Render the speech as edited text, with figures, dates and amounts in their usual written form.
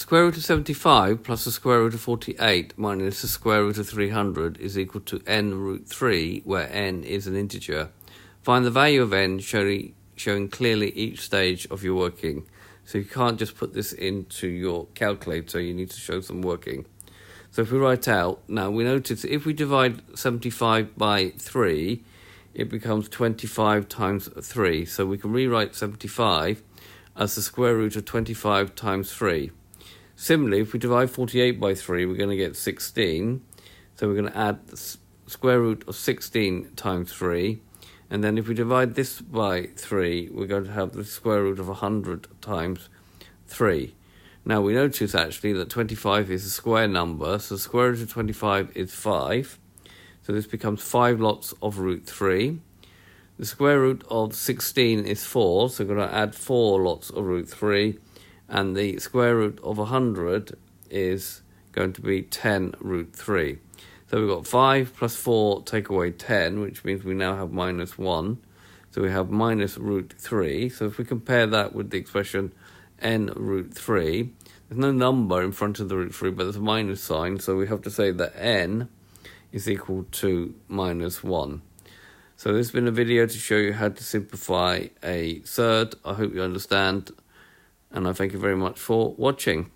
Square root of 75 plus the square root of 48 minus the square root of 300 is equal to n root 3, where n is an integer. Find the value of n showing clearly each stage of your working. So you can't just put this into your calculator, you need to show some working. So if we write out, now we notice if we divide 75 by 3, it becomes 25 times 3. So we can rewrite 75 as the square root of 25 times 3. Similarly, if we divide 48 by 3, we're going to get 16. So we're going to add the square root of 16 times 3. And then if we divide this by 3, we're going to have the square root of 100 times 3. Now we notice actually that 25 is a square number, so the square root of 25 is 5. So this becomes 5 lots of root 3. The square root of 16 is 4, so we're going to add 4 lots of root 3. And the square root of 100 is going to be 10 root 3. So we've got 5 plus 4 take away 10, which means we now have minus 1. So we have minus root 3. So if we compare that with the expression n root 3, there's no number in front of the root 3, but there's a minus sign. So we have to say that n is equal to minus 1. So this has been a video to show you how to simplify a surd. I hope you understand. And I thank you very much for watching.